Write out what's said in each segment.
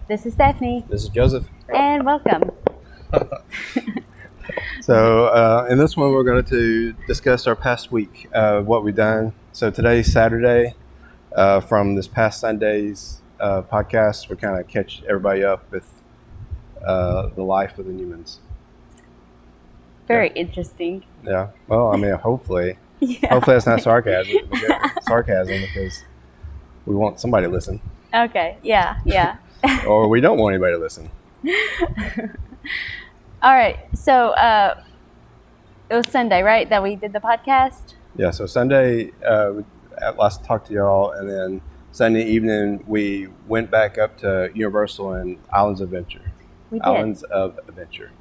This is Stephanie. This is Joseph. And welcome. So in this one, we're going to discuss our past week, what we've done. So today's Saturday. From this past Sunday's podcast, we kind of catch everybody up with the life of the Newmans. Very interesting. Yeah. Well, I mean, hopefully. Yeah. Hopefully that's not sarcasm. Sarcasm because we want somebody to listen. Okay. Yeah. Or we don't want anybody to listen. All right. So it was Sunday, right, that we did the podcast? Yeah. So Sunday, last talked to y'all, and then Sunday evening we went back up to Universal and Islands of Adventure. We did. Islands of Adventure.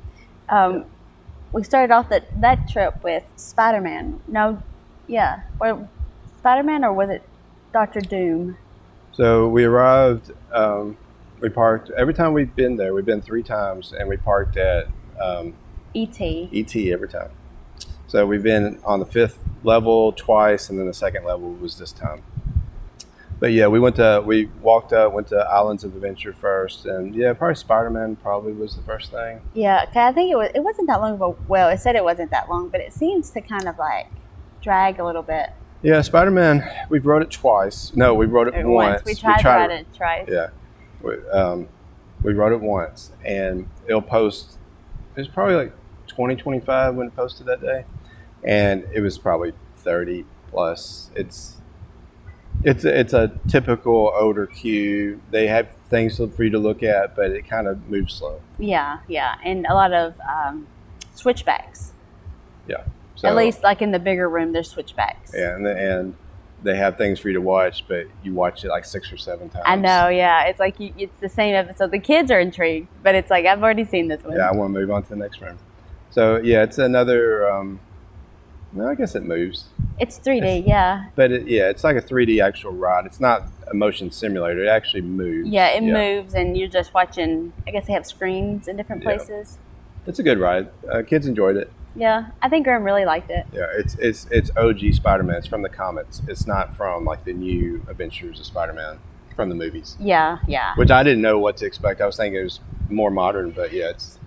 We started off that trip with Spider-Man. No, yeah. Or Spider-Man, or was it Dr. Doom? So we arrived, we parked, every time we've been there, we've been 3 times, and we parked at E.T. E.T. every time. So we've been on the 5th level twice, and then the 2nd level was this time. But yeah, we walked up, went to Islands of Adventure first, and yeah, probably Spider-Man probably was the first thing. Yeah, 'cause I think it wasn't that long ago. Well, it said it wasn't that long, but it seems to kind of like drag a little bit. Yeah, Spider-Man, we've rode it twice. No, we rode it once. We tried to ride it twice. Yeah. We rode it once, and it was probably like 20-25 when it posted that day, and it was probably 30 plus. It's a typical older queue. They have things for you to look at, but it kind of moves slow. Yeah, and a lot of switchbacks. Yeah. So, at least like in the bigger room, there's switchbacks. Yeah, and they have things for you to watch, but you watch it like 6 or 7 times. I know, yeah. It's like it's the same episode. The kids are intrigued, but it's like, I've already seen this one. Yeah, I want to move on to the next room. So, yeah, it's another, I guess it moves. It's 3D, yeah. But, it's like a 3D actual ride. It's not a motion simulator. It actually moves. Yeah, it moves, and you're just watching. I guess they have screens in different places. It's a good ride. Kids enjoyed it. Yeah, I think Graham really liked it. Yeah, it's OG Spider-Man. It's from the comics. It's not from like the new Adventures of Spider-Man from the movies. Yeah. Which I didn't know what to expect. I was thinking it was more modern, but yeah, it's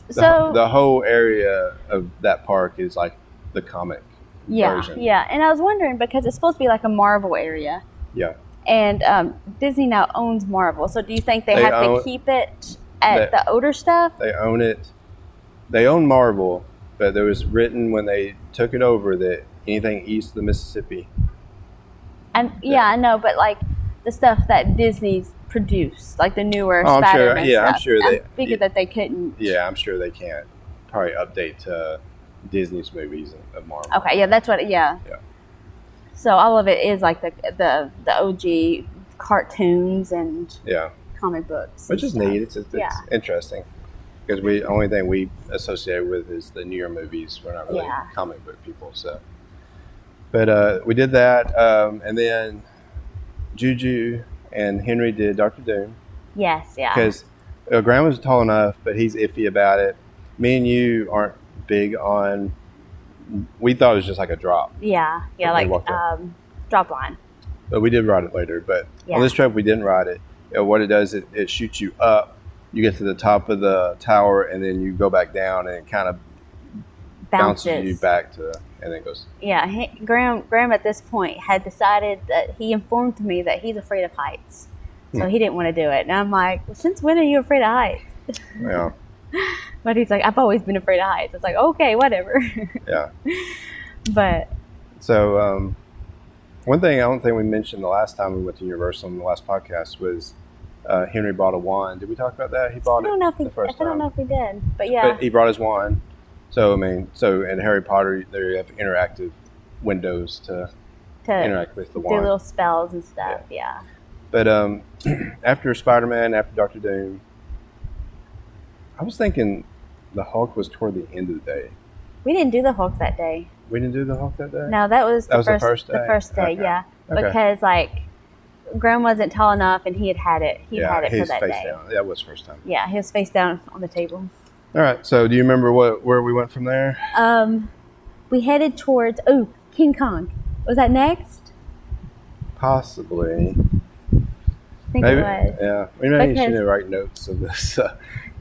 the whole area of that park is like the comic version. Yeah, and I was wondering because it's supposed to be like a Marvel area. Yeah. And Disney now owns Marvel, so do you think they have to keep it at the older stuff? They own it. They own Marvel. But there was written when they took it over that anything east of the Mississippi. And I know, but like the stuff that Disney's produced, like the newer Spider-Man stuff. I'm sure I figured that they couldn't. Yeah, I'm sure they can't probably update to Disney's movies of Marvel. Okay, yeah, that's what. Yeah. So all of it is like the OG cartoons and comic books, which is neat. It's interesting. Because the only thing we associate with is the newer movies. We're not really comic book people. So, but we did that, and then Juju and Henry did Dr. Doom. Yes, yeah. Because Graham was tall enough, but he's iffy about it. Me and you aren't big on. We thought it was just like a drop. Yeah, like drop line. But we did ride it later. But on this trip, we didn't ride it. What it does, it shoots you up. You get to the top of the tower, and then you go back down, and it kind of bounces you back to, and then it goes. Yeah, Graham at this point had decided that he informed me that he's afraid of heights, so he didn't want to do it. And I'm like, well, since when are you afraid of heights? Yeah. But he's like, I've always been afraid of heights. It's like, okay, whatever. Yeah. But. So, one thing I don't think we mentioned the last time we went to Universal in the last podcast was. Henry bought a wand. Did we talk about that? He bought it the first time. I don't know if we did, but yeah. But he brought his wand. So in Harry Potter, there have interactive windows to interact with the wand. Do little spells and stuff. Yeah. But after Spider-Man, after Dr. Doom, I was thinking the Hulk was toward the end of the day. We didn't do the Hulk that day. We didn't do the Hulk that day? No, that was the first day. The first day, okay. Yeah. Okay. Because like. Graham wasn't tall enough, and he had it. He had it for that day. Down. That was first time. Yeah, he was face down on the table. All right. So, do you remember where we went from there? We headed towards King Kong. Was that next? Possibly. think Maybe, it was. yeah. We may Because- need to write notes of this. So,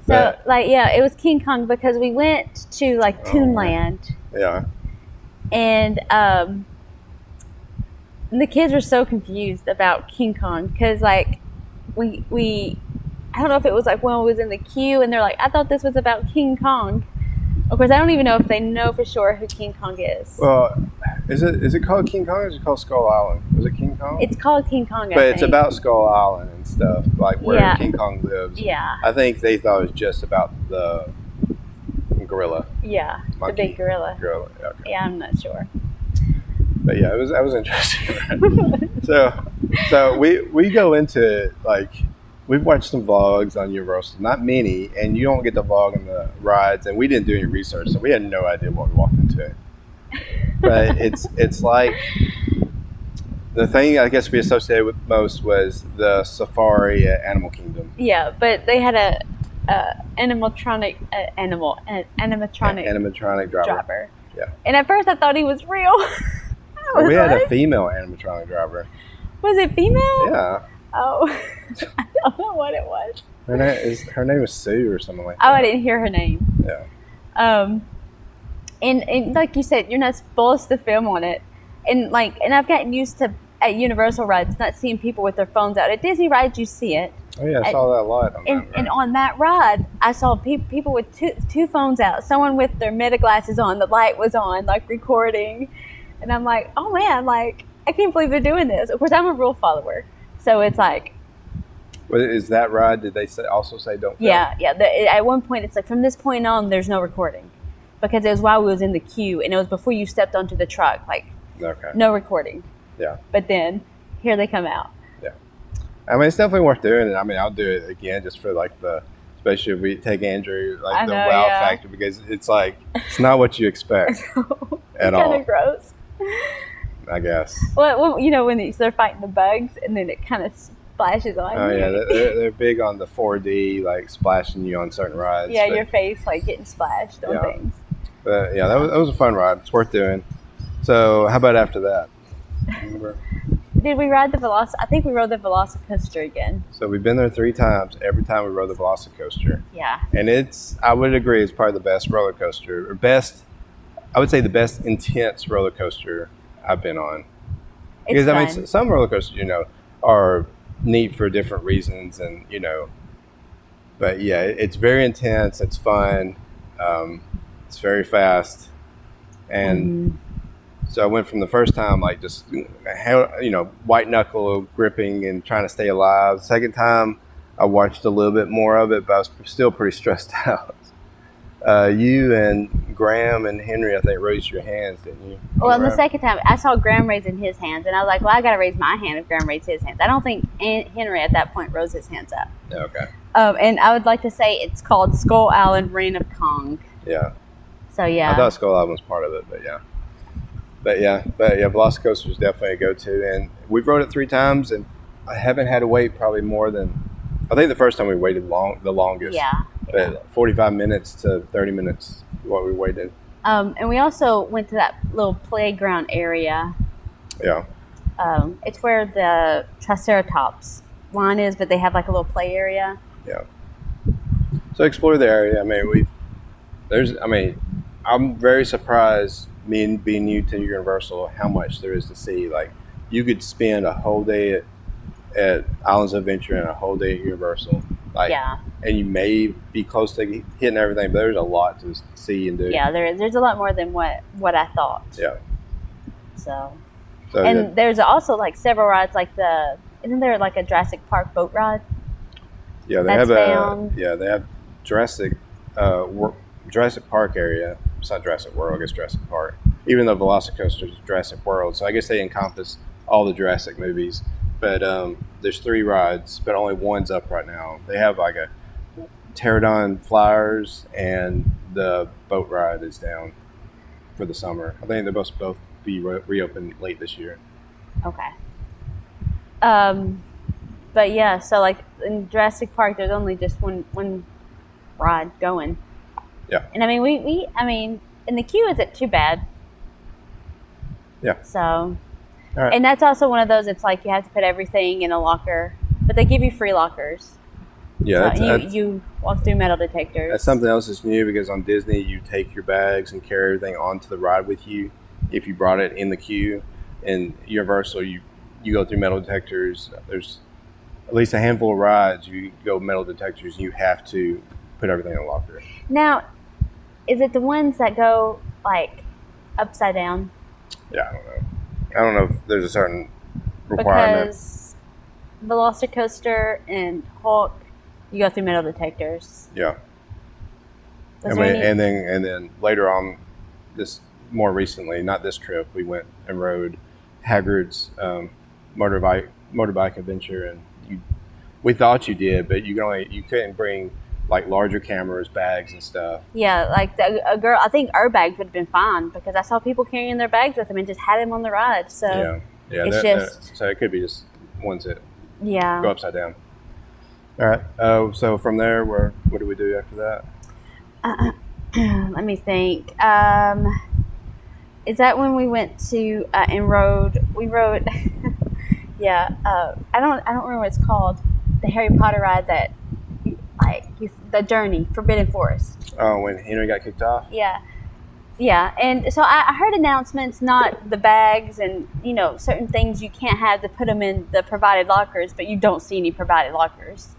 but- like, yeah, it was King Kong because we went to, like, Oh, Toonland. yeah. And the kids were so confused about King Kong because, like, we I don't know if it was like when we was in the queue and they're like, I thought this was about King Kong. Of course, I don't even know if they know for sure who King Kong is. Well, is it called King Kong or is it called Skull Island? Was it King Kong? It's called King Kong, I But think. it's about Skull Island and stuff, like where Yeah. King Kong lives. Yeah, I think they thought it was just about the gorilla. yeah, the Monkey. big gorilla. Gorilla. Okay. Yeah, I'm not sure. But yeah, that was interesting. so we go into like we've watched some vlogs on Universal, not many, and you don't get to vlog on the rides, and we didn't do any research, so we had no idea what we walked into. But it's like the thing I guess we associated with most was the safari at Animal Kingdom. Yeah, but they had a animatronic driver. Yeah. And at first I thought he was real. I was We had a like, female animatronic driver. was it female? Yeah. Oh, I don't know what it was. Her name is Sue or something like Oh, that. I didn't hear her name. Yeah. And like you said, you're not supposed to film on it. And I've gotten used to at Universal rides not seeing people with their phones out. At Disney rides, you see it. Oh yeah, I saw that a lot on that And ride. on that ride, I saw people with two phones out. Someone with their meta glasses on, the light was on, like recording. And I'm like, oh man, like I can't believe they're doing this. Of course, I'm a rule follower, so it's like, What is that ride? Did they also say don't film? yeah. At one point, it's like from this point on, there's no recording because it was while we was in the queue, and it was before you stepped onto the truck. Like, Okay. no recording. Yeah. But then here they come out. I mean, it's definitely worth doing it. I mean, I'll do it again just for like especially if we take Andrew, like I the know, wow yeah. factor, because it's like, it's not what you expect at Kind all, of gross. I guess. Well, you know, when they're fighting the bugs and then it kind of splashes on Oh you. yeah, they're big on the 4D, like splashing you on certain rides. Yeah, but, your face like getting splashed on Yeah. things. But yeah, that was a fun ride. It's worth doing. So how about after that? Remember? Did we ride the I think we rode the VelociCoaster again. So we've been there 3 times. Every time we rode the VelociCoaster. Yeah. And I would agree, it's probably the best roller coaster, or I would say the best intense roller coaster I've been on. It's Because, I fun. mean, some roller coasters, are neat for different reasons, and, but yeah, it's very intense, it's fun, it's very fast, and so I went from the first time, like, just, white knuckle gripping and trying to stay alive. Second time, I watched a little bit more of it, but I was still pretty stressed out. You and Graham and Henry, I think, raised your hands, didn't you? Well, and the Right. second time, I saw Graham raising his hands, and I was like, well, I got to raise my hand if Graham raised his hands. I don't think Henry at that point rose his hands up. Okay. And I would like to say it's called Skull Island Reign of Kong. Yeah. So, yeah. I thought Skull Island was part of it, but yeah. But yeah, VelociCoaster is definitely a go-to, and we've rode it 3 times, and I haven't had to wait probably more than, I think the first time we waited the longest. Yeah. But 45 minutes to 30 minutes is what we waited. And we also went to that little playground area. Yeah. It's where the Triceratops line is, but they have like a little play area. Yeah. So explore the area. I mean, I'm very surprised, being new to Universal, how much there is to see. Like, you could spend a whole day at Islands of Adventure and a whole day at Universal. Like, Yeah. And you may be close to hitting everything, but there's a lot to see and do. Yeah, there's a lot more than what I thought. Yeah. So So and there's also like several rides, like isn't there like a Jurassic Park boat ride? yeah, they that's have found. they have Jurassic Park area. It's not Jurassic World, I guess Jurassic Park. Even though VelociCoaster is Jurassic World, so I guess they encompass all the Jurassic movies. But there's 3 rides, but only one's up right now. They have like a Pterodon Flyers, and the boat ride is down for the summer. I think they're supposed to both be reopened late this year. Okay. But yeah, so like in Jurassic Park, there's only just one ride going. Yeah. And I mean, I mean, in the queue isn't too bad. Yeah. So, All right. and that's also one of those. It's like you have to put everything in a locker but they give you free lockers. Yeah, so you walk through metal detectors. That's something else that's new because on Disney you take your bags and carry everything onto the ride with you if you brought it in the queue. And Universal, you go through metal detectors. There's at least a handful of rides you go metal detectors. You have to put everything in a locker. Now, is it the ones that go like upside down? Yeah, I don't know if there's a certain requirement. Because VelociCoaster and Hulk, you go through metal detectors. Yeah. And then later on, this more recently, not this trip, we went and rode Hagrid's motorbike adventure, and we thought you did, but you couldn't bring like larger cameras, bags, and stuff. Yeah, like a girl. I think our bags would have been fine because I saw people carrying their bags with them and just had them on the ride. So so it could be just ones that go upside down. All right. So from there, what do we do after that? Let me think. Is that when we went to and rode? We rode. Yeah. I don't remember what it's called. The Harry Potter ride that, the Journey, Forbidden Forest. Oh, when Henry got kicked off. Yeah. Yeah, and so I heard announcements, not the bags and, certain things you can't have to put them in the provided lockers, but you don't see any provided lockers.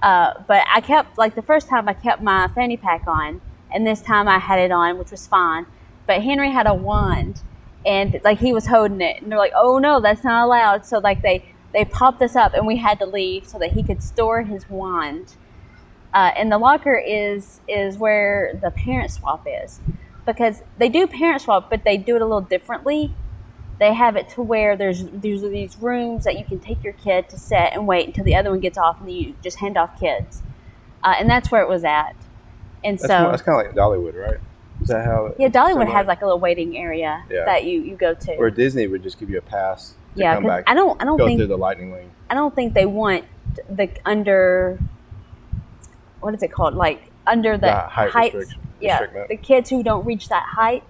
But I kept, the first time I kept my fanny pack on, and this time I had it on, which was fine. But Henry had a wand, and, he was holding it, and they're like, oh, no, that's not allowed. So, they popped us up, and we had to leave so that he could store his wand. And the locker is where the parent swap is. Because they do parent swap, but they do it a little differently. They have it to where there's these rooms that you can take your kid to sit and wait until the other one gets off, and then you just hand off kids. And that's where it was at. And that's kind of like Dollywood, right? Is that how? Yeah, Dollywood has a little waiting area that you go to. Or Disney would just give you a pass to come back. I don't think through the lightning lane. I don't think they want the under. What is it called? Under the height. Yeah, the kids who don't reach that height,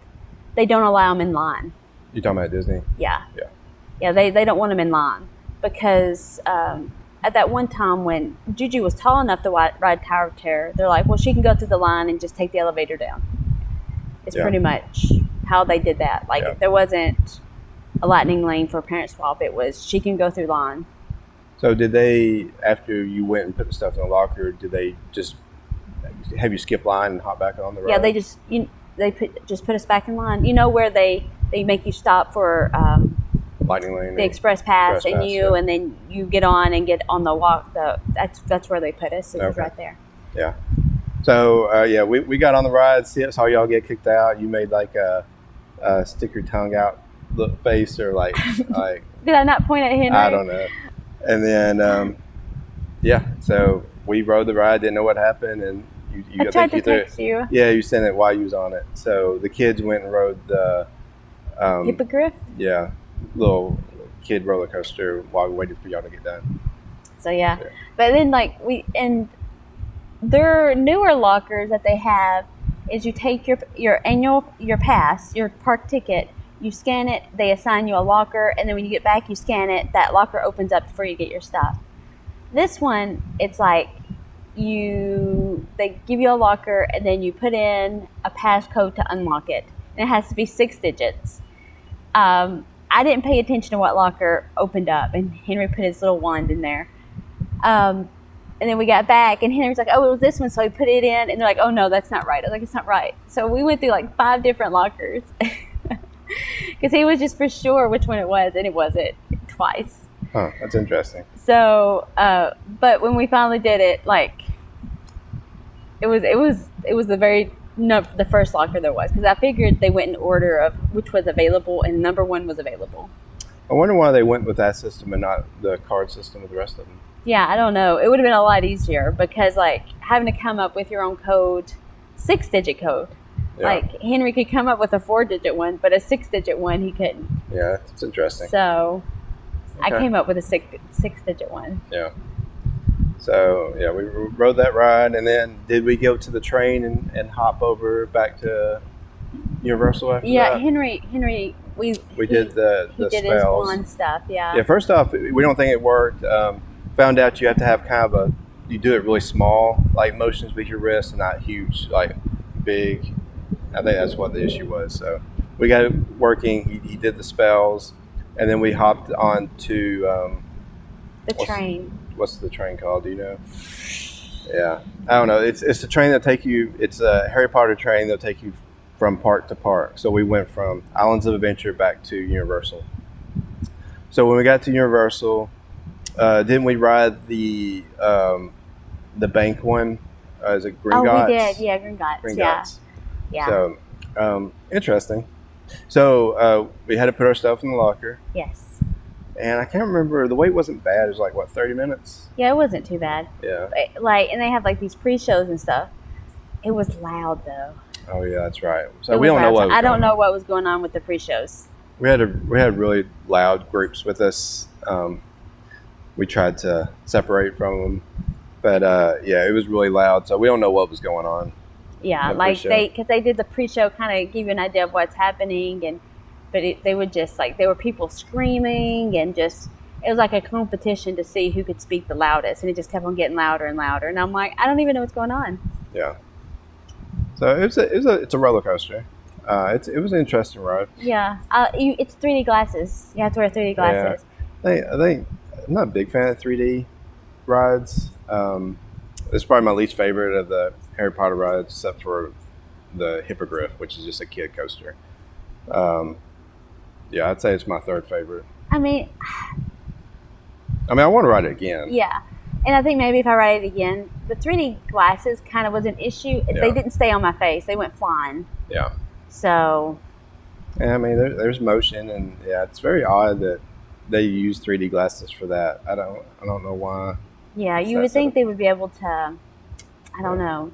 they don't allow them in line. You talking about Disney? Yeah. They don't want them in line because at that one time when Juju was tall enough to ride Tower of Terror, they're like, well, she can go through the line and just take the elevator down. It's pretty much how they did that. There wasn't a lightning lane for parent swap. It was she can go through line. So did they, after you went and put the stuff in the locker, did they just have you skip line and hop back on the road? Yeah, they just put us back in line. Where they make you stop for lightning lane, the express pass, and then you get on and get on the walk. That's where they put us. It was right there. Yeah. So we got on the ride. Saw y'all get kicked out. You made a stick your tongue out look face or like. Did I not point at Henry? I don't know. And then so we rode the ride. Didn't know what happened, and I tried to text you. Yeah, you sent it while you was on it. So the kids went and rode the Hippogriff. Yeah, little kid roller coaster while we waited for y'all to get done. So yeah. But then their newer lockers that they have is you take your pass, your park ticket, you scan it, they assign you a locker, and then when you get back, you scan it. That locker opens up before you get your stuff. This one, it's they give you a locker, and then you put in a passcode to unlock it, and it has to be 6 digits. I didn't pay attention to what locker opened up, and Henry put his little wand in there. And then we got back, and Henry's like, oh, it was this one, so he put it in, and they're like, oh, no, that's not right. I was like, it's not right. So we went through 5 different lockers, because he was just for sure which one it was, and it wasn't twice. Huh, that's interesting. So, but when we finally did it, it was the first locker there was, because I figured they went in order of which was available, and number 1 was available. I wonder why they went with that system and not the card system with the rest of them. Yeah, I don't know. It would have been a lot easier because having to come up with your own code, 6-digit code. Yeah. Henry could come up with a 4-digit one, but a 6-digit one he couldn't. Yeah, it's interesting. So I came up with a 6-digit one. Yeah. So yeah, we rode that ride, and then did we go to the train and hop over back to Universal after that? Yeah, Henry, we did the he did spells. his wand stuff. Yeah. Yeah. First off, we don't think it worked. found out you have to have kind of you do it really small, like motions with your wrist, and not huge, like big. I think that's what the issue was. So we got it working. He did the spells, and then we hopped on to the train. What's the train called? Do you know? Yeah, I don't know. It's the train that take you. It's a Harry Potter train that'll take you from park to park. So we went from Islands of Adventure back to Universal. So when we got to Universal, didn't we ride the bank one? Is it Gringotts? Oh, we did. Yeah, Gringotts. Yeah. So interesting. So we had to put our stuff in the locker. Yes. And I can't remember. The wait wasn't bad. It was like, what, 30 minutes? Yeah, it wasn't too bad. Yeah. But, like, and they had like these pre-shows and stuff. It was loud though. Oh yeah, that's right. So we don't know what. I don't know what was going on with the pre-shows. We had really loud groups with us. We tried to separate from them, but yeah, it was really loud. So we don't know what was going on. Yeah, like because they did the pre-show, kind of give you an idea of what's happening, but they would just like there were people screaming and just it was like a competition to see who could speak the loudest, and it just kept on getting louder and louder. And I'm like, I don't even know what's going on. Yeah. So it's a roller coaster. It was an interesting ride. Yeah, it's 3D glasses. You have to wear 3D glasses. Yeah. I think I'm not a big fan of 3D rides. It's probably my least favorite of the Harry Potter rides, except for the Hippogriff, which is just a kid coaster. Yeah, I'd say it's my third favorite. I mean, I want to ride it again. Yeah, and I think maybe if I ride it again, the 3D glasses kind of was an issue. Yeah. They didn't stay on my face; they went flying. Yeah. So. Yeah, I mean, there's motion, and yeah, it's very odd that they use 3D glasses for that. I don't know why. Yeah, you would think they would be able to. I don't know.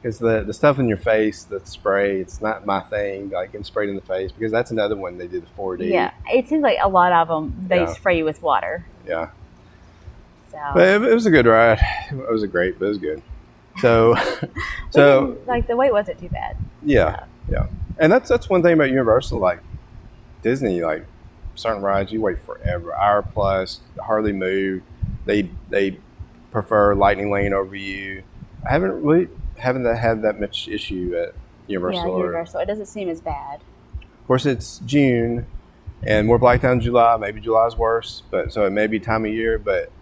Because the stuff in your face, the spray, it's not my thing. Like getting sprayed in the face, because that's another one they did the 4D. Yeah, it seems like a lot of them they spray you with water. Yeah. So. But it was a good ride. It wasn't great, but it was good. So, like the wait wasn't too bad. Yeah, yeah, and that's one thing about Universal, like Disney, like certain rides you wait forever, hour plus, hardly move. They prefer Lightning Lane over you. I haven't had that much issue at Universal. Yeah, Universal. It doesn't seem as bad. Of course, it's June, and we're blacked out in July. Maybe July's worse, but so it may be time of year. But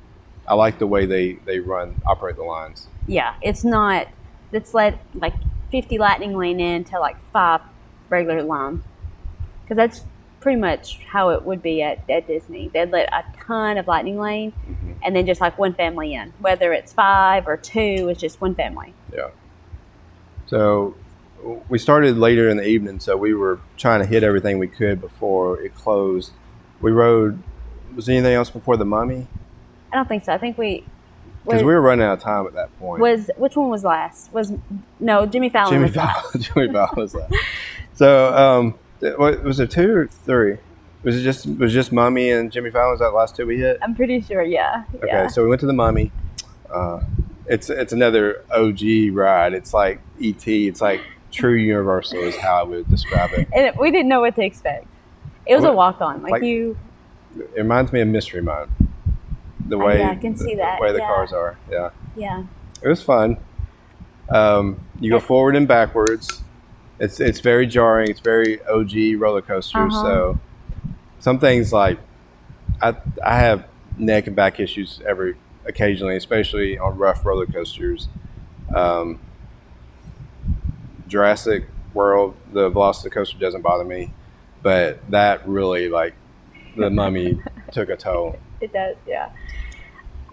I like the way they operate the lines. Yeah, it's not. It's like 50 Lightning Lane in to like 5 regular line, because that's pretty much how it would be at Disney. They'd let a ton of Lightning Lane, and then just like one family in. Whether it's 5 or 2, it's just one family. Yeah. So we started later in the evening, so we were trying to hit everything we could before it closed. We rode. Was there anything else before the Mummy? I don't think so. I think because we were running out of time at that point. Which one was last? Jimmy Fallon. Jimmy Fallon was last. So was it 2 or 3? Was it just Mummy and Jimmy Fallon? Was that the last 2 we hit? I'm pretty sure. Yeah. Okay, yeah. So we went to the Mummy. It's another OG ride. It's like E.T. It's like true Universal is how I would describe it. And we didn't know what to expect. It was a walk-on. It reminds me of Mystery Mine. The way I can see that. The way the cars are. Yeah. Yeah. It was fun. You go forward and backwards. It's very jarring. It's very OG roller coaster. So some things like I have neck and back issues occasionally, especially on rough roller coasters. Jurassic World, the VelociCoaster doesn't bother me, but that really, like, the Mummy took a toll. It does, yeah.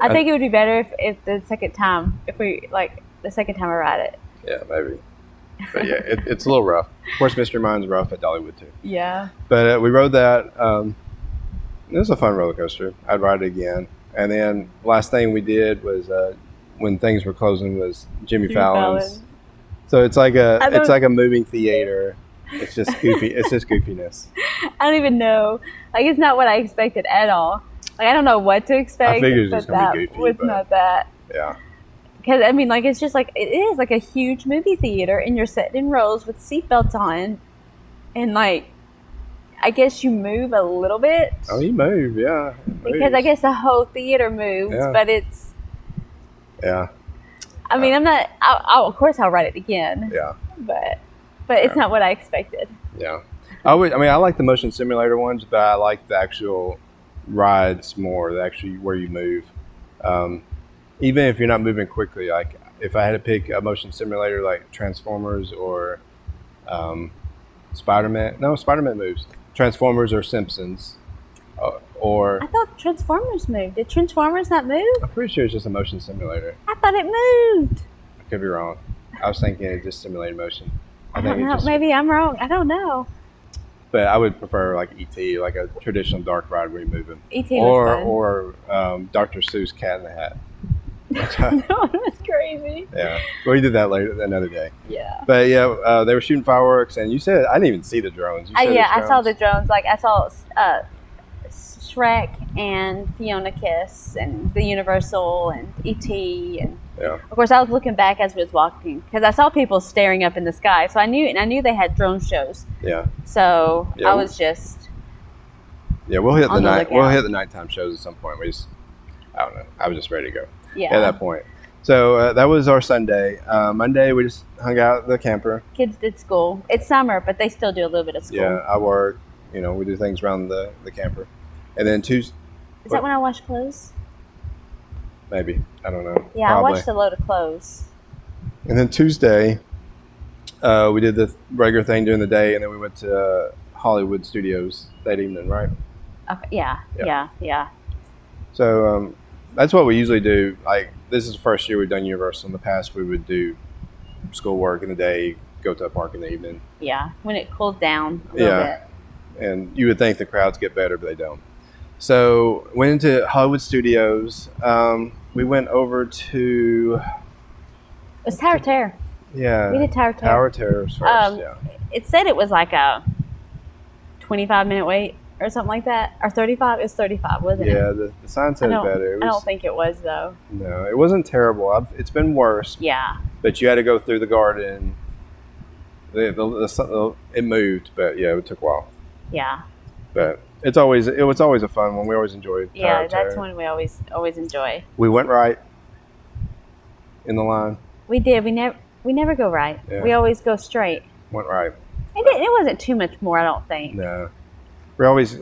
I think it would be better if the second time I ride it. Yeah, maybe. But yeah, it's a little rough. Of course, Mr. Mine's rough at Dollywood too. Yeah. But we rode that. It was a fun roller coaster. I'd ride it again. And then last thing we did was when things were closing was Jimmy Fallon's. So it's like a moving theater. It's just goofy. It's just goofiness. I don't even know. Like, it's not what I expected at all. Like, I don't know what to expect. I figured it was going to be goofy. It's not that. Yeah. Because, I mean, like, it's just like, it is like a huge movie theater, and you're sitting in rows with seatbelts on. And, like, I guess you move a little bit. Oh, you move, yeah. Because I guess the whole theater moves, but it's... Yeah. I mean, I'm not... of course, I'll ride it again. Yeah. But it's not what I expected. Yeah. I like the motion simulator ones, but I like the actual rides more, actually where you move. Even if you're not moving quickly, like if I had to pick a motion simulator like Transformers or Spider-Man. No, Spider-Man moves. Transformers or Simpsons. Or I thought Transformers moved. Did Transformers not move? I'm pretty sure it's just a motion simulator. I thought it moved. I could be wrong. I was thinking it just simulated motion. I don't know. Maybe I'm wrong. I don't know. But I would prefer like E.T., like a traditional dark ride where you move him. E.T. was fun. Or Dr. Seuss Cat in the Hat. No, that's crazy. Yeah, we did that later another day. Yeah. But yeah, they were shooting fireworks, and you said I didn't even see the drones. I saw the drones. Like I saw Shrek and Fiona Kiss and the Universal and E.T. and of course I was looking back as we was walking because I saw people staring up in the sky. So I knew they had drone shows. Yeah. So I was just. Yeah, we'll hit the night. We'll hit the nighttime shows at some point. I don't know. I was just ready to go. Yeah. At that point. So that was our Sunday. Monday we just hung out at the camper. Kids did school. It's summer, but they still do a little bit of school. Yeah, I work. We do things around the camper. And then Tuesday. Is that when I wash clothes? Maybe. I don't know. Yeah, probably. I washed a load of clothes. And then Tuesday, we did the regular thing during the day, and then we went to Hollywood Studios that evening, right? Okay. Yeah. So that's what we usually do. Like, this is the first year we've done Universal. In the past, we would do schoolwork in the day, go to a park in the evening. Yeah, when it cooled down a little bit. And you would think the crowds get better, but they don't. So went into Hollywood Studios. We went over to... It was Tower Terror. Yeah. We did Tower Terror. Tower Terror first, It said it was like a 25-minute wait or something like that. Or 35. It was 35, wasn't it? Yeah, the sign said better. I don't think it was, though. No, it wasn't terrible. It's been worse. Yeah. But you had to go through the garden. It moved, but yeah, it took a while. Yeah. But it was always a fun one. We always enjoy Tower Terror. That's one we always enjoy. We went right in the line. We did. We never go right. Yeah. We always go straight. Went right. It wasn't too much more, I don't think. No. We always,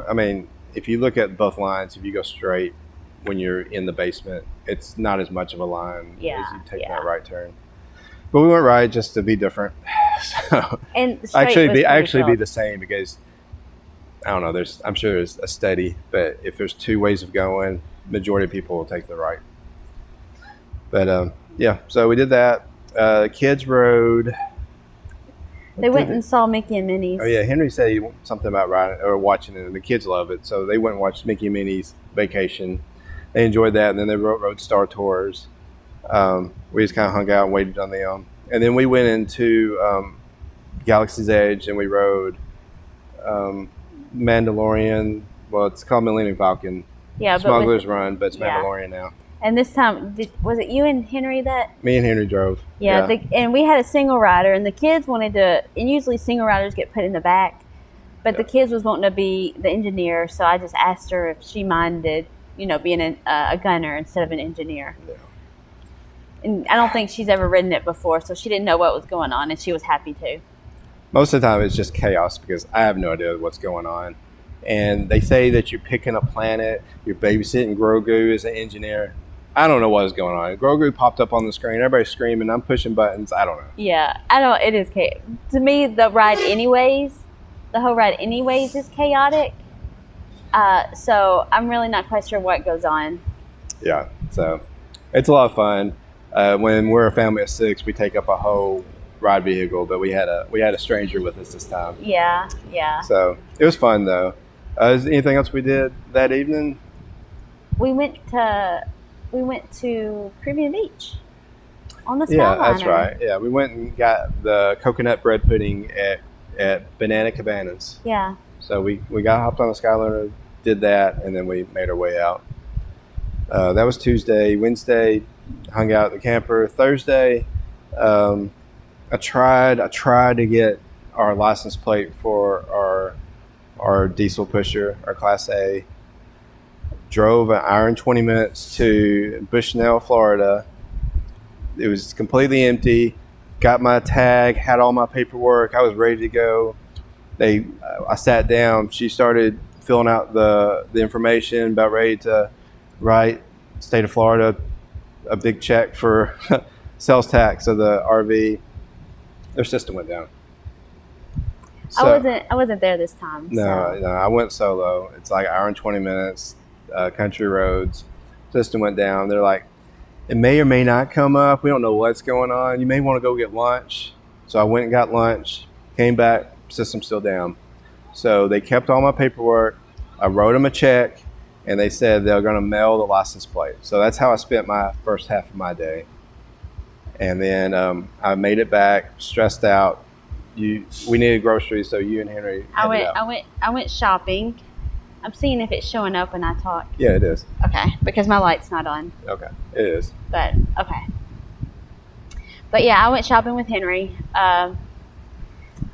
I mean, if you look at both lines, if you go straight when you're in the basement, it's not as much of a line as you take that right turn. But we went right just to be different. So and actually be the same because I don't know. I'm sure there's a steady, but if there's two ways of going, majority of people will take the right. But so we did that. Kids rode. They went and saw Mickey and Minnie's. Oh yeah, Henry said something about riding or watching it, and the kids love it. So they went and watched Mickey and Minnie's Vacation. They enjoyed that, and then they rode Star Tours. We just kind of hung out and waited on them, and then we went into Galaxy's Edge, and we rode Mandalorian. Well, it's called Millennium Falcon. Yeah, Smuggler's Run, but it's Mandalorian now. And this time, was it you and Henry that? Me and Henry drove. Yeah. And we had a single rider, and the kids wanted to. And usually, single riders get put in the back, but the kids was wanting to be the engineer. So I just asked her if she minded, being a gunner instead of an engineer. Yeah. And I don't think she's ever ridden it before, so she didn't know what was going on, and she was happy to. Most of the time, it's just chaos because I have no idea what's going on. And they say that you're picking a planet, you're babysitting Grogu as an engineer. I don't know what is going on. Grogu popped up on the screen, everybody's screaming, I'm pushing buttons. I don't know. Yeah, it is chaos. To me, the whole ride anyways is chaotic. So I'm really not quite sure what goes on. Yeah, so it's a lot of fun. When we're a family of 6, we take up a whole ride vehicle, but we had a stranger with us this time. Yeah. So it was fun though. Is there anything else we did that evening? We went to Caribbean Beach on the Skyliner. Yeah, that's right. Yeah, we went and got the coconut bread pudding at Banana Cabanas. Yeah. So we hopped on the Skyliner, did that, and then we made our way out. That was Tuesday. Wednesday, hung out at the camper. Thursday, I tried to get our license plate for our our diesel pusher, our Class A. Drove an hour and 20 minutes to Bushnell, Florida. It was completely empty. Got my tag, had all my paperwork. I was ready to go. I sat down. She started filling out the information, about ready to write state of Florida a big check for sales tax of the RV. Their system went down. So, I wasn't there this time. No, so. no, I went solo. It's like an hour and 20 minutes, country roads. System went down. They're like, it may or may not come up. We don't know what's going on. You may want to go get lunch. So I went and got lunch, came back, system still down. So they kept all my paperwork. I wrote them a check, and they said they're going to mail the license plate. So that's how I spent my first half of my day. And then I made it back, stressed out. We needed groceries, so you and Henry. I went shopping. I'm seeing if it's showing up when I talk. Yeah, it is. Okay, because my light's not on. Okay, it is. But okay. But yeah, I went shopping with Henry.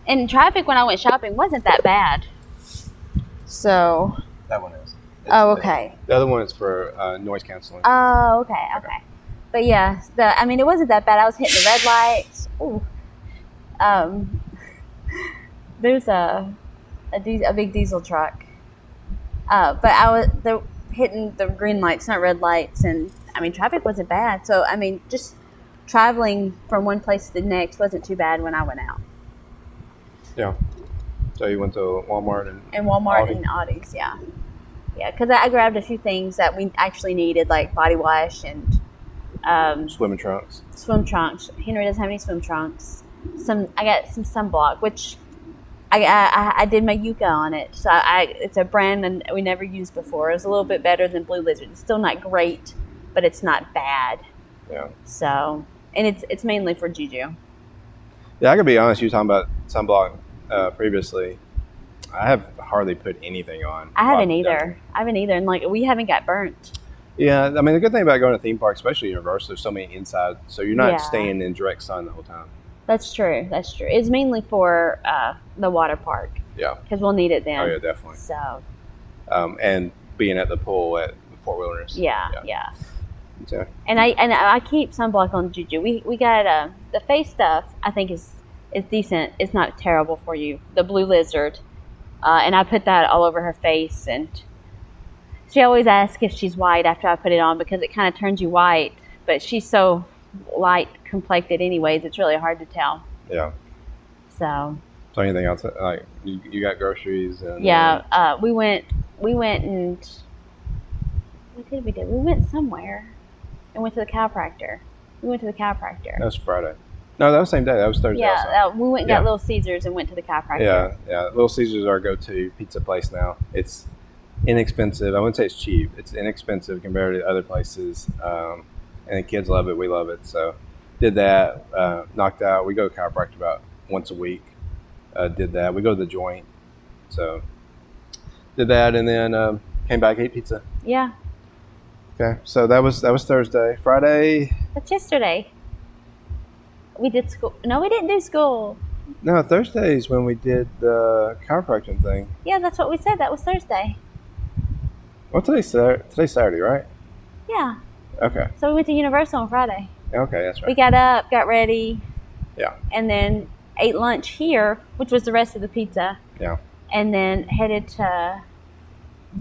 And traffic when I went shopping wasn't that bad. So. That one is. Okay. The other one is for noise canceling. Oh, okay. But yeah, it wasn't that bad. I was hitting the red lights. Ooh. There's a big diesel truck. But I was hitting the green lights, not red lights, and traffic wasn't bad. So just traveling from one place to the next wasn't too bad when I went out. Yeah. So you went to Walmart and Walmart Aldi? and Aldi's, yeah, because I grabbed a few things that we actually needed, like body wash and swimming trunks. Swim trunks. Henry doesn't have any swim trunks. I got some sunblock, which I did my Yucca on it. So it's a brand and we never used before. It was a little bit better than Blue Lizard. It's still not great, but it's not bad. Yeah. So, and it's mainly for Juju. Yeah, I could be honest. You were talking about sunblock previously. I have hardly put anything on. I haven't either. And we haven't got burnt. Yeah, the good thing about going to theme parks, especially Universal, there's so many inside, so you're not staying in direct sun the whole time. That's true. It's mainly for the water park. Yeah. Because we'll need it then. Oh yeah, definitely. So. And being at the pool at Fort Wilderness. Yeah. So. And I keep sunblock on Juju. We got the face stuff. I think is decent. It's not terrible for you. The Blue Lizard, and I put that all over her face, and she always asks if she's white after I put it on because it kind of turns you white. But she's so light complected anyways, it's really hard to tell. Yeah. So anything else, like you got groceries and we went and what did we do? We went somewhere and went to the chiropractor. That was Friday. No, that was the same day. That was Thursday. Yeah, we went and got Little Caesars and went to the chiropractor. Yeah. Little Caesars are our go-to pizza place now. It's inexpensive. I wouldn't say it's cheap. It's inexpensive compared to other places. And the kids love it. We love it. So did that, knocked out. We go to chiropractor about once a week. Did that. We go to the Joint. So did that and then came back, ate pizza. Yeah. Okay. So that was Thursday. Friday. That's yesterday. We did school. No, we didn't do school. No, Thursday's when we did the chiropractic thing. Yeah, that's what we said. That was Thursday. Well, today's Saturday, right? Yeah. Okay. So we went to Universal on Friday. Okay, that's right. We got up, got ready. Yeah. And then ate lunch here, which was the rest of the pizza. Yeah. And then headed to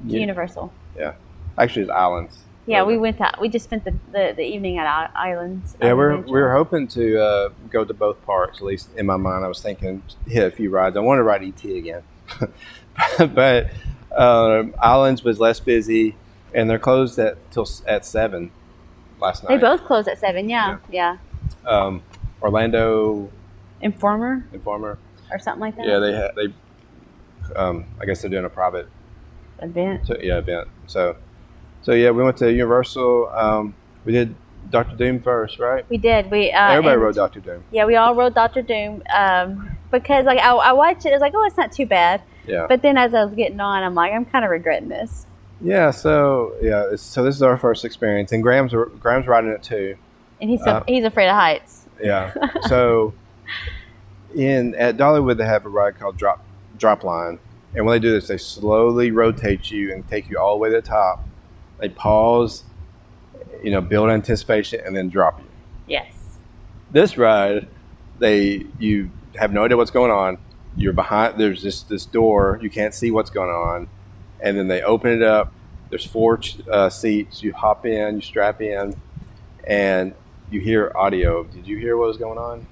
Universal. Yeah. Actually, it's Islands. Yeah, we just spent the evening at Islands. Yeah, we were hoping to go to both parks. At least in my mind, I was thinking hit a few rides. I want to ride ET again, but Islands was less busy, and they're closed at 7 last night. They both closed at 7. Yeah. Orlando Informer or something like that. Yeah, they I guess they're doing a private event. Event. So yeah, we went to Universal. We did Dr. Doom first, right? We did. Everybody rode Dr. Doom. Yeah, we all rode Dr. Doom because I watched it. I was like, oh, it's not too bad. Yeah. But then as I was getting on, I'm like, I'm kind of regretting this. Yeah. So this is our first experience, and Graham's riding it too. And he's afraid of heights. Yeah. So at Dollywood they have a ride called Drop Line, And when they do this, they slowly rotate you and take you all the way to the top. They pause, build anticipation, and then drop you. Yes. This ride, you have no idea what's going on. You're behind. There's this door. You can't see what's going on, and then they open it up. There's 4 seats. You hop in, you strap in, and you hear audio. Did you hear what was going on?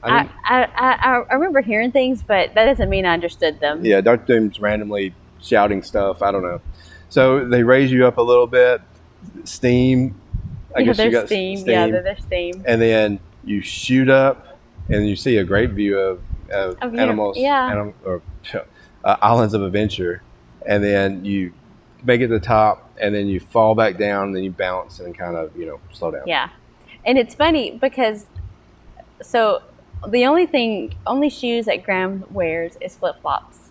I remember hearing things, but that doesn't mean I understood them. Yeah, Dr. Doom's randomly shouting stuff. I don't know. So they raise you up a little bit. Steam. I guess you got steam. Yeah, there's steam. And then you shoot up, and you see a great view of animals, islands of adventure. And then you make it to the top, and then you fall back down, and then you bounce and kind of slow down. Yeah, and it's funny because the only shoes that Graham wears is flip flops.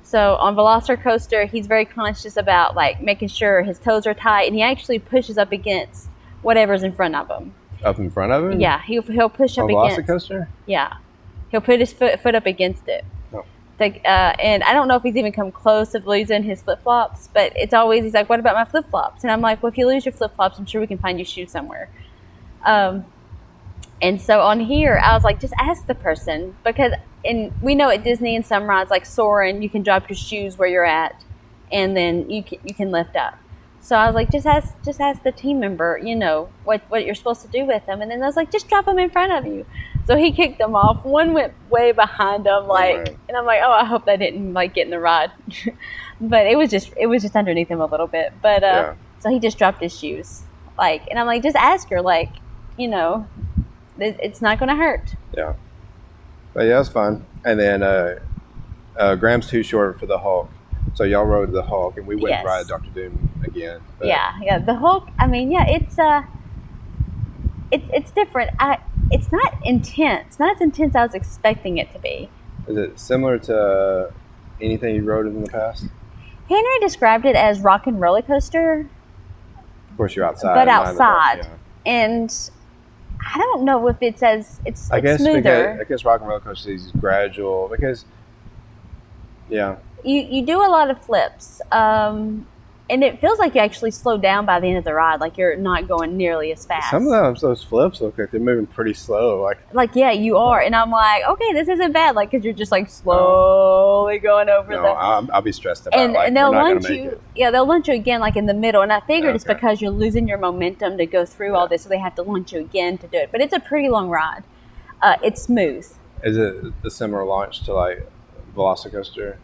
So on VelociCoaster, he's very conscious about like making sure his toes are tight, and he actually pushes up against whatever's in front of him. Up in front of him? Yeah, he'll push up against. On VelociCoaster? Yeah, he'll put his foot up against it. Oh. And I don't know if he's even come close to losing his flip flops, but he's like, "What about my flip flops?" And I'm like, "Well, if you lose your flip flops, I'm sure we can find you shoes somewhere." And so on here, I was like, just ask the person, because we know at Disney and some rides like Soarin', you can drop your shoes where you're at, and then you can lift up. So I was like, just ask the team member, what you're supposed to do with them. And then I was like, just drop them in front of you. So he kicked them off. One went way behind him, and I'm like, oh, I hope that didn't get in the ride. But it was just underneath him a little bit. But so he just dropped his shoes, and I'm like, just ask her, it's not going to hurt. Yeah. But yeah, it's fun. And then Graham's too short for the Hulk. So y'all rode the Hulk, and we went and ride Dr. Doom again. But yeah. The Hulk, it's different. It's not intense. Not as intense as I was expecting it to be. Is it similar to anything you rode in the past? Henry described it as rock and roller coaster. Of course, you're outside. But outside. And I don't know if it's smoother. I guess rock and roller coaster is gradual because, yeah. You do a lot of flips, and it feels like you actually slow down by the end of the ride. Like you're not going nearly as fast. Sometimes those flips look like they're moving pretty slow. Yeah, you are, and I'm like, okay, this isn't bad. Because you're just slowly going over I'll be stressed about it. And they'll launch you. Yeah, they'll launch you again, in the middle. And I figured it's because you're losing your momentum to go through all this, so they have to launch you again to do it. But it's a pretty long ride. It's smooth. Is it a similar launch to VelociCoaster?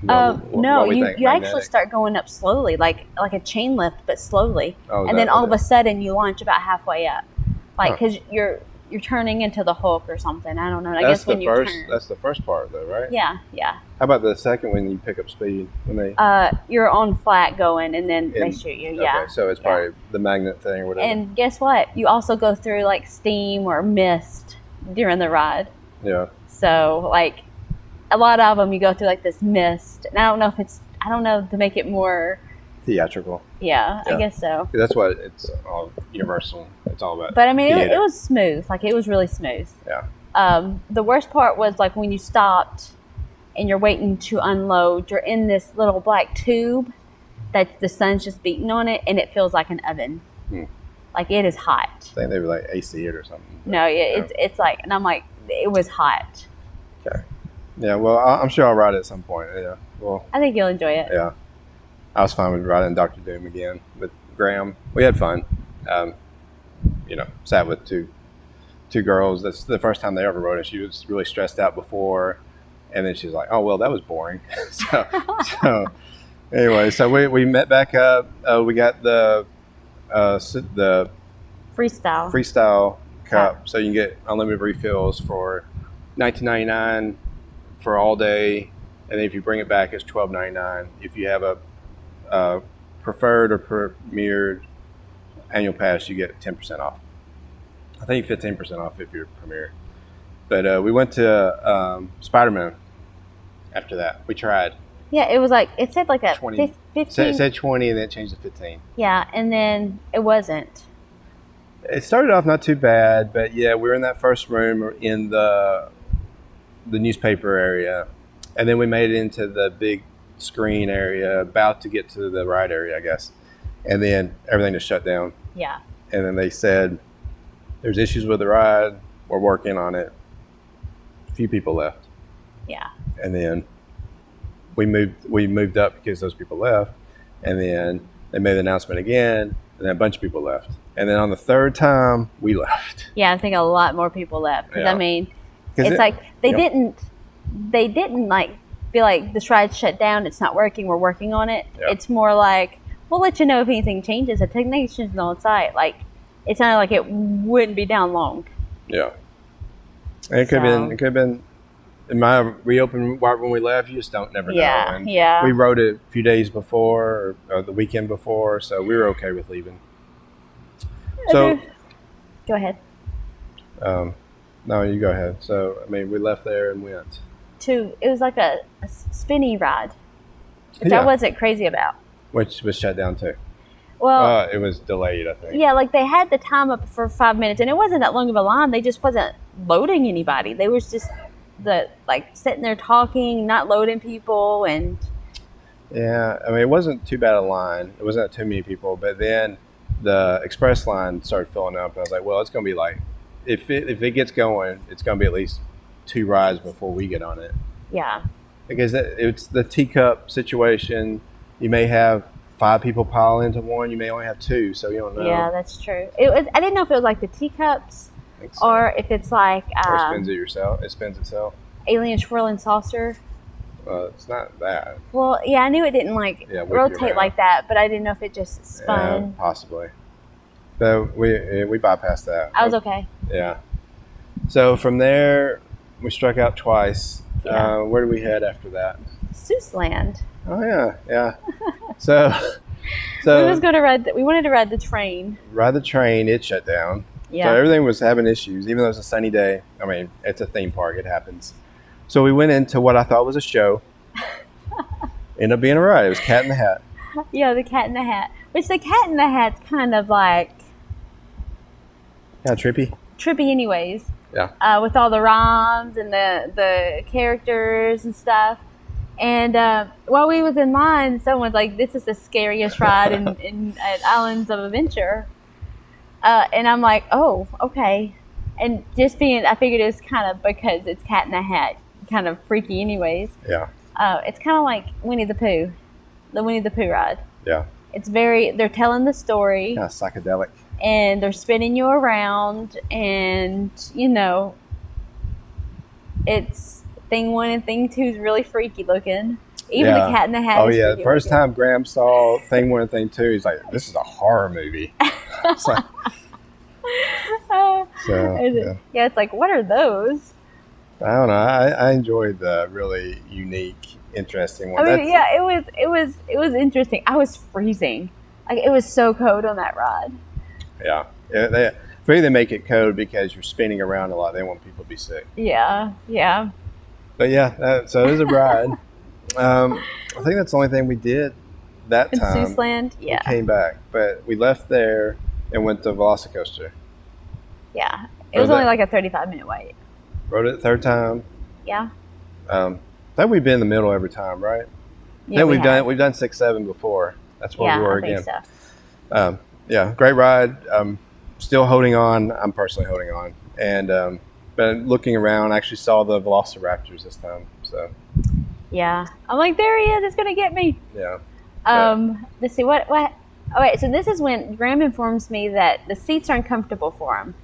No, you actually start going up slowly, like a chain lift, but slowly. And then all of a sudden you launch about halfway up, because you're turning into the Hulk or something. I don't know. I guess when you turn. That's the first part, though, right? Yeah. How about the second when you pick up speed? You're on flat going, and then they shoot you. Yeah. Okay, so it's probably the magnet thing or whatever. And guess what? You also go through steam or mist during the ride. Yeah. So a lot of them, you go through this mist, and I don't know to make it more theatrical. Yeah, I guess so. That's what it's all universal. It's all about. But it was smooth. It was really smooth. Yeah. The worst part was when you stopped and you're waiting to unload. You're in this little black tube that the sun's just beating on it, and it feels like an oven. It is hot. I think they were AC it or something. No, it's and I'm like, it was hot. Okay. Yeah, well, I'm sure I'll ride it at some point. Yeah, well, I think you'll enjoy it. Yeah, I was fine with riding Dr. Doom again with Graham. We had fun. Sat with two girls. That's the first time they ever rode it. She was really stressed out before, and then she's like, "Oh well, that was boring." so anyway, so we met back up. We got the freestyle cup, so you can get unlimited refills for $19.99. For all day, and then if you bring it back, it's $12.99. If you have a preferred or premiered annual pass, you get 10% off. I think 15% off if you're premier. But we went to Spider-Man after that. We tried. Yeah, it was it said a 20, 15. It said 20, and then it changed to 15. Yeah, and then it wasn't. It started off not too bad, but yeah, we were in that first room in the newspaper area, And then we made it into the big screen area, about to get to the ride area, I guess. And then everything just shut down. Yeah. And then they said, there's issues with the ride. We're working on it. A few people left. Yeah. And then we moved up because those people left. And then they made the announcement again. And then a bunch of people left. And then on the third time, we left. Yeah, I think a lot more people left. Because, Yeah. I mean, it's like they didn't like be like, this ride's shut down. It's not working. We're working on it. Yeah. It's more like, we'll let you know if anything changes. The technician's on site. Like, it sounded like it wouldn't be down long. Yeah. And it could have been, it might have reopened right when we left. You just don't never know. And Yeah. we rode it a few days before, or the weekend before, so we were okay with leaving. So, go ahead. no, you go ahead. So, I mean, we left there and went. It was like a spinny ride, which I wasn't crazy about. Which was shut down too. Well, it was delayed, I think. yeah, like they had the time up for 5 minutes, and it wasn't that long of a line. They just wasn't loading anybody. They was just sitting there talking, not loading people, and Yeah, I mean, it wasn't too bad a line. It wasn't too many people, but then the express line started filling up, and I was like, well, it's going to be like, if it gets going, it's going to be at least 2 rides before we get on it. yeah, Because it's the teacup situation. You may have 5 people pile into one. You may only have 2, so you don't know. yeah, that's true. I didn't know if it was like the teacups, I think so. or if it's like Or it spins itself. alien swirling saucer. It's not that. Well, yeah, I knew it didn't whip you rotate around. like that, but I didn't know if it just Yeah, spun. possibly. So we bypassed that. I was okay. Yeah. So from there, we struck out twice. Yeah. Where did we head after that? Seussland. Oh yeah. So We wanted to ride the train. ride the train. It shut down. Yeah. So everything was having issues, even though it was a sunny day. I mean, it's a theme park. It happens. So we went into what I thought was a show. Ended up being a ride. It was Cat in the Hat. Yeah, the Cat in the Hat. Which the Cat in the Hat's kind of like Yeah, trippy. anyways. Yeah. With all the rhymes and the characters and stuff. And while we was in line, someone's like, "This is the scariest ride at Islands of Adventure." And I'm like, "Oh, okay." And I figured it was kind of because it's Cat in the Hat, kind of freaky, anyways. Yeah. It's kind of like Winnie the Pooh, the Winnie the Pooh ride. Yeah. They're telling the story. Kind of psychedelic. And they're spinning you around, and it's thing 1 and thing 2 is really freaky looking. Even the Cat in the Hat. Oh is yeah, the freaky first looking. time Graham saw thing 1 and thing 2, he's like, "This is a horror movie." It's like, Yeah, it's like, what are those? I don't know. I enjoyed the really unique, interesting one. I mean, yeah, it was interesting. I was freezing. Like, it was so cold on that ride. Yeah. They make it code because you're spinning around a lot. They want people to be sick. Yeah. But yeah, so it was a ride. I think that's the only thing we did that In time. Seussland, yeah. We came back, but we left there and went to VelociCoaster. Yeah. It was only like a 35-minute wait. Rode it the third time. Yeah. I think we've been in the middle every time, right? Yeah, we've done 6, 7 before. That's where we were I think again. So. Yeah, great ride. Still holding on. I'm personally holding on, and but looking around, I actually saw the Velociraptors this time. So Yeah. I'm like, there he is. It's gonna get me. yeah. Let's see what. Oh wait. So this is when Graham informs me that the seats are uncomfortable for him.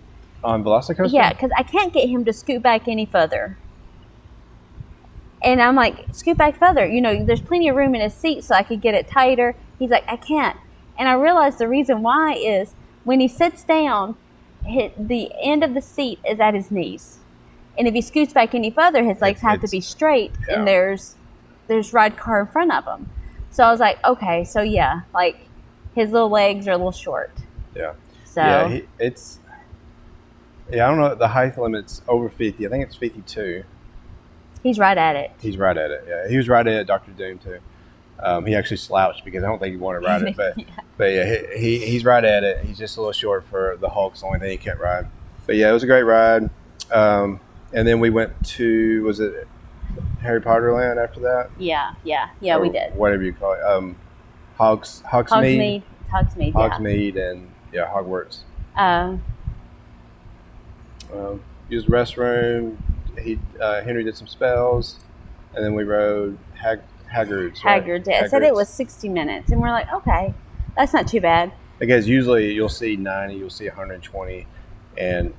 On VelociCoaster? Yeah, because I can't get him to scoot back any further. And I'm like, scoot back further. There's plenty of room in his seat so I could get it tighter. He's like, I can't. And I realized the reason why is when he sits down, the end of the seat is at his knees. And if he scoots back any further, his legs have to be straight, and there's ride car in front of him. So I was like, okay, so yeah, like his little legs are a little short. Yeah. So yeah, I don't know. The height limit's over 50. I think it's 52. he's right at it. He's right at it. Yeah, he was right at Dr. Doom too. He actually slouched because I don't think he wanted to ride it, but yeah, he's right at it. He's just a little short for the Hulk. It's the only thing he can't ride. But yeah, it was a great ride. And then we went to Harry Potter Land after that. Yeah, we Or did. whatever you call it. Hogsmeade. Hogsmeade, yeah. Hogsmeade and Hogwarts. Um, Used the restroom. Henry did some spells, and then we rode Hagrid's. Right? Hagrid's. It said it was 60 minutes, and we're like, okay, that's not too bad. Because usually you'll see 90, you'll see 120, and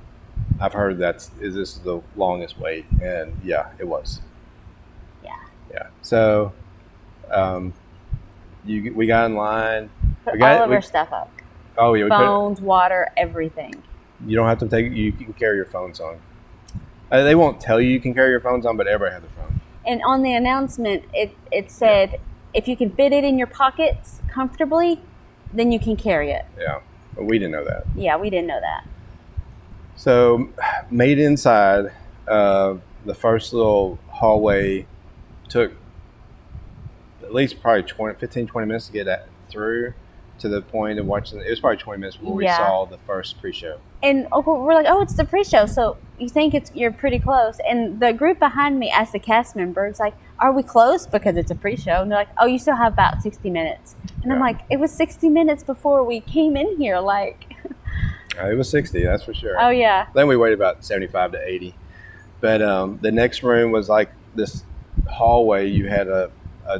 I've heard this is the longest wait, and yeah, it was. Yeah. So, we got in line. Put all of our stuff up. Oh yeah, phones, water, everything. You don't have to take. You can carry your phones on. They won't tell you can carry your phones on, but everybody has their phone. And on the announcement, it said if you can fit it in your pockets comfortably, then you can carry it. Yeah, but we didn't know that. Yeah, we didn't know that. So, made inside. The first little hallway took at least probably 15, 20 minutes to get through to the point of watching. It was probably 20 minutes before we saw the first pre-show. And we're like, oh, it's the pre-show, so you think you're pretty close. And the group behind me asked the cast members, like, are we close because it's a pre-show? And they're like, oh, you still have about 60 minutes. And I'm like, it was 60 minutes before we came in here, like. It was 60, that's for sure. Oh, yeah. Then we waited about 75 to 80. But the next room was like this hallway. You had to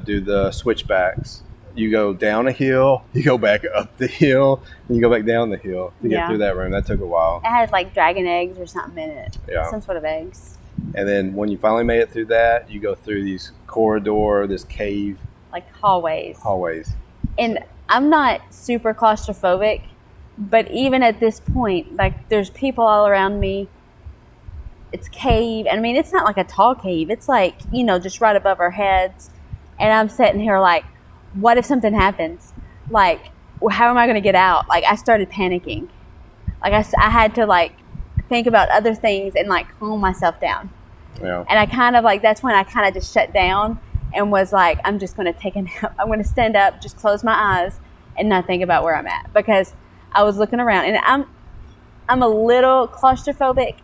do the switchbacks. You go down a hill, you go back up the hill, and you go back down the hill to get through that room. That took a while. It had like dragon eggs or something in it. Yeah. Some sort of eggs. And then when you finally made it through that, you go through these this cave. Like hallways. And I'm not super claustrophobic, but even at this point, like there's people all around me. It's cave. I mean, it's not like a tall cave. It's like, just right above our heads. And I'm sitting here like, what if something happens? Like, how am I going to get out? Like, I started panicking. Like, I had to, like, think about other things and, like, calm myself down. Yeah. And I kind of, like, that's when I kind of just shut down and was like, I'm just going to take a nap. I'm going to stand up, just close my eyes, and not think about where I'm at. Because I was looking around. And I'm a little claustrophobic.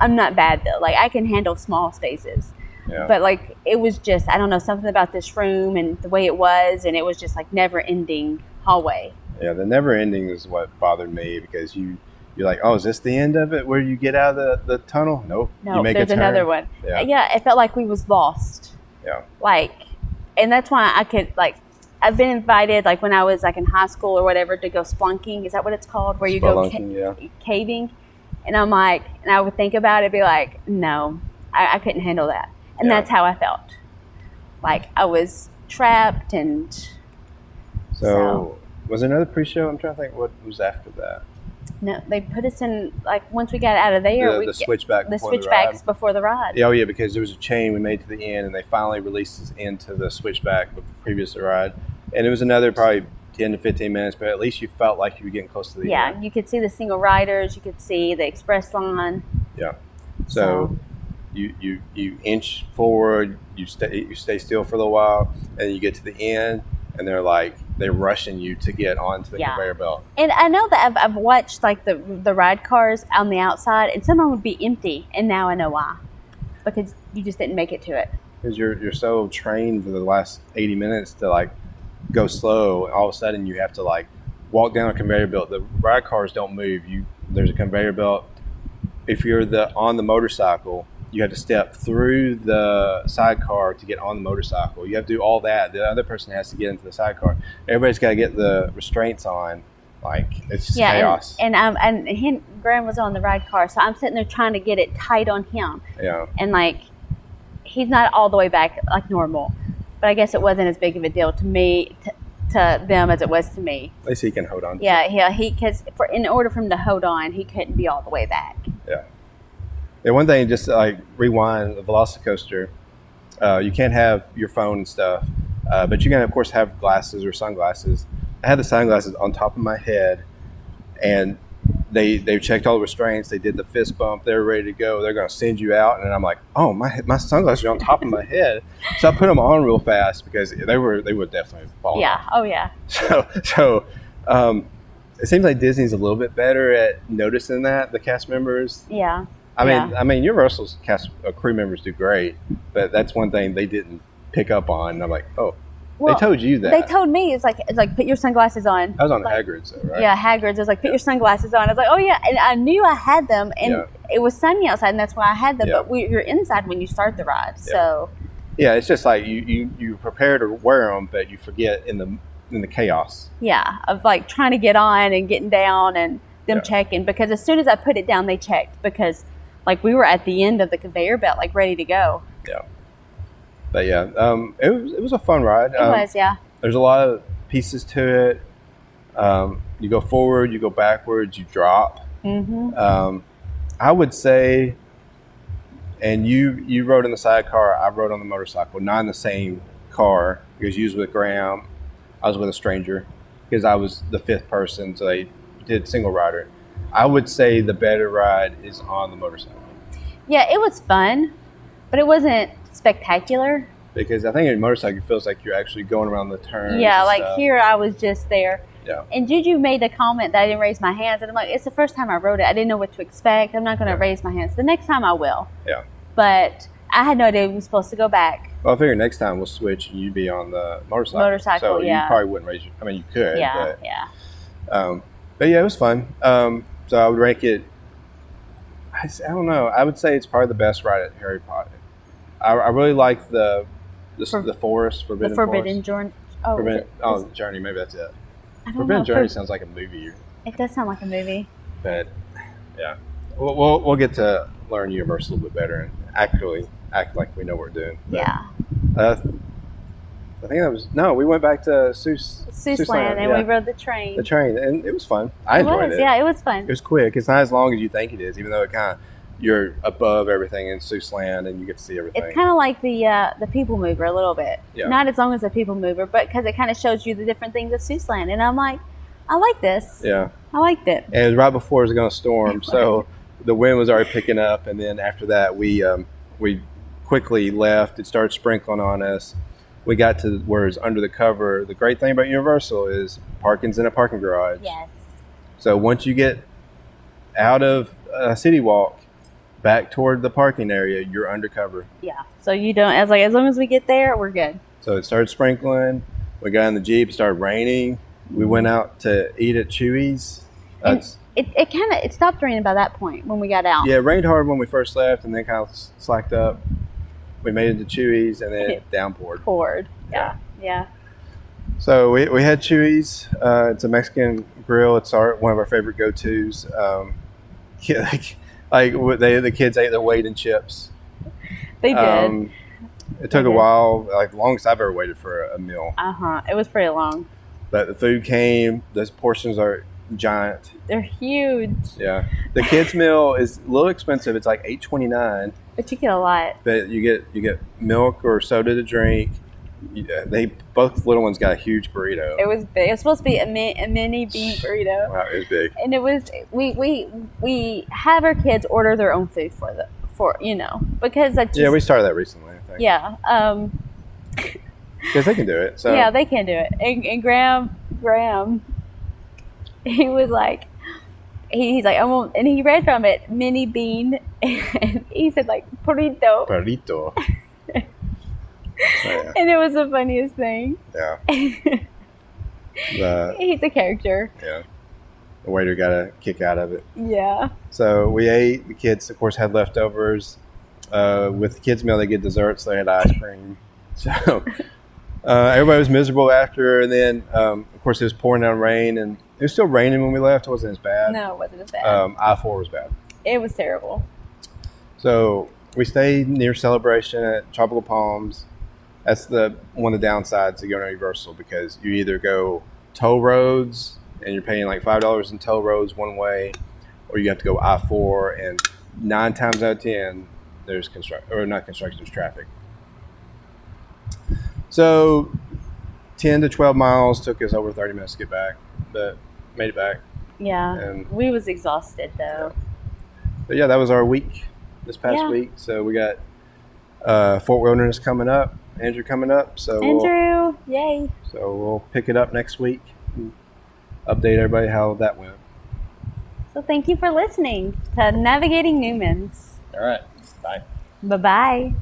I'm not bad, though. Like, I can handle small spaces. Yeah. But, like, it was just, I don't know, something about this room and the way it was, and it was just, like, never-ending hallway. Yeah, the never-ending is what bothered me because you're like, oh, is this the end of it where you get out of the tunnel? Nope. No, there's another one. Yeah, it felt like we was lost. Yeah. Like, and that's why I could, like, I've been invited, like, when I was, like, in high school or whatever, to go splunking. Is that what it's called? Where you go caving? And I'm like, and I would think about it, be like, no, I couldn't handle that. And that's how I felt. Like, I was trapped and... So, was there another pre-show? I'm trying to think what was after that. No, they put us in, like, once we got out of there... The switchback before the ride. The switchbacks before the ride. Oh, yeah, because there was a chain we made to the end, and they finally released us into the switchback previous to the ride. And it was another probably 10 to 15 minutes, but at least you felt like you were getting close to the end. Yeah, you could see the single riders. You could see the express line. Yeah. So you inch forward, you stay still for a little while, and you get to the end, and they're rushing you to get onto the conveyor belt. And I know that I've watched like the ride cars on the outside, and some of them would be empty, and now I know why, because you just didn't make it to it. Because you're so trained for the last 80 minutes to like go slow, and all of a sudden you have to like walk down a conveyor belt. The ride cars don't move. There's a conveyor belt. If you're on the motorcycle, you have to step through the sidecar to get on the motorcycle. You have to do all that. The other person has to get into the sidecar. Everybody's got to get the restraints on. Like, it's just chaos. And Graham was on the ride car, so I'm sitting there trying to get it tight on him. Yeah. And like, he's not all the way back like normal, but I guess it wasn't as big of a deal to me, to them as it was to me. At least he can hold on. Because in order for him to hold on, he couldn't be all the way back. Yeah. Yeah, one thing, just like rewind the VelociCoaster, you can't have your phone and stuff, but you can, of course, have glasses or sunglasses. I had the sunglasses on top of my head, and they checked all the restraints. They did the fist bump. They're ready to go. They're going to send you out, and I'm like, oh, my sunglasses are on top of my head. So I put them on real fast because they would definitely fall. Yeah. Oh yeah. So it seems like Disney's a little bit better at noticing that, the cast members. Yeah. I mean, Universal's cast crew members do great, but that's one thing they didn't pick up on. And I'm like, oh, Well, they told you that. They told me it's like put your sunglasses on. I was on like, Hagrid's, though, right? Yeah, Hagrid's. It was like put your sunglasses on. I was like, oh yeah, and I knew I had them, and it was sunny outside, and that's why I had them. Yeah. But you're inside when you start the ride, so. Yeah, it's just like you prepare to wear them, but you forget in the chaos. Yeah, of like trying to get on and getting down and them checking, because as soon as I put it down, they checked, because like we were at the end of the conveyor belt, like ready to go. Yeah. But yeah, it was a fun ride. It was, yeah. There's a lot of pieces to it. You go forward, you go backwards, you drop. Mm-hmm. I would say, and you rode in the sidecar, I rode on the motorcycle, not in the same car, because you was with Graham, I was with a stranger, because I was the fifth person, so they did single rider. I would say the better ride is on the motorcycle. Yeah, it was fun, but it wasn't spectacular. Because I think in a motorcycle it feels like you're actually going around the turns. Yeah, like stuff. here I was just there. Yeah. And Juju made a comment that I didn't raise my hands, and I'm like, it's the first time I rode it. I didn't know what to expect. I'm not going to raise my hands. The next time I will. Yeah. But I had no idea we were supposed to go back. Well, I figure next time we'll switch and you'd be on the motorcycle. So you probably wouldn't raise your... I mean, you could. Yeah, But yeah, it was fun. So I would rank it... I don't know. I would say it's probably the best ride at Harry Potter. I really like the forest, Forbidden Forest. Journey. Journey. Maybe that's it. I don't Forbidden know. Journey sounds like a movie. It does sound like a movie. But yeah, we'll get to learn Universal a little bit better and actually act like we know what we're doing. But, yeah. I think that was we went back to Seussland, and we rode the train. The train, and it was fun. I enjoyed it. Yeah, it was fun. It was quick. It's not as long as you think it is, even though it kind of you're above everything in Seussland and you get to see everything. It's kind of like the People Mover a little bit. Yeah. Not as long as the People Mover, but because it kind of shows you the different things of Seussland. And I'm like, I like this. Yeah. I liked it. And it was right before it was going to storm, so the wind was already picking up. And then after that, we quickly left. It started sprinkling on us. We got to where it's under the cover. The great thing about Universal is parking's in a parking garage. Yes. So once you get out of City Walk, back toward the parking area, you're undercover. Yeah. So you don't, as long as we get there, we're good. So it started sprinkling. We got in the Jeep. It started raining. We went out to eat at Chewy's. It stopped raining by that point when we got out. Yeah, it rained hard when we first left, and then kind of slacked up. We made it to Chewy's, and then it downpoured. Yeah. So we had Chewy's. It's a Mexican grill. It's one of our favorite go-tos. The kids ate their weight in chips. They did. It took a while, like the longest I've ever waited for a meal. It was pretty long. But the food came. Those portions are giant. They're huge. Yeah. The kids' meal is a little expensive. It's like $8.29. But you get a lot. But you get milk or soda to drink. Both little ones got a huge burrito. It was big. It was supposed to be a mini bean burrito. Wow, it was big. And it was we have our kids order their own food because that's just, we started that recently, I think. Yeah. Because they can do it. So yeah, they can do it. And Graham, he was like, he's like, I won't, and he read from it, mini bean, and he said like burrito. Burrito. Yeah. And it was the funniest thing. Yeah. He's a character. Yeah. The waiter got a kick out of it. Yeah. So we ate. The kids, of course, had leftovers. With the kids' meal, they get desserts. They had ice cream. So everybody was miserable after. And then, of course, it was pouring down rain. And it was still raining when we left. It wasn't as bad. No, it wasn't as bad. I-4 was bad. It was terrible. So we stayed near Celebration at Tropical Palms. That's one of the downsides to going to Universal, because you either go toll roads and you're paying like $5 in toll roads one way, or you have to go I-4, and 9 times out of 10 there's there's traffic. So 10 to 12 miles took us over 30 minutes to get back, but made it back. Yeah, and we was exhausted though. But yeah, that was our week this past week. So we got Fort Wilderness coming up. Andrew coming up, so Andrew, yay! So we'll pick it up next week and update everybody how that went. So thank you for listening to Navigating Newman's. All right. Bye. Bye-bye.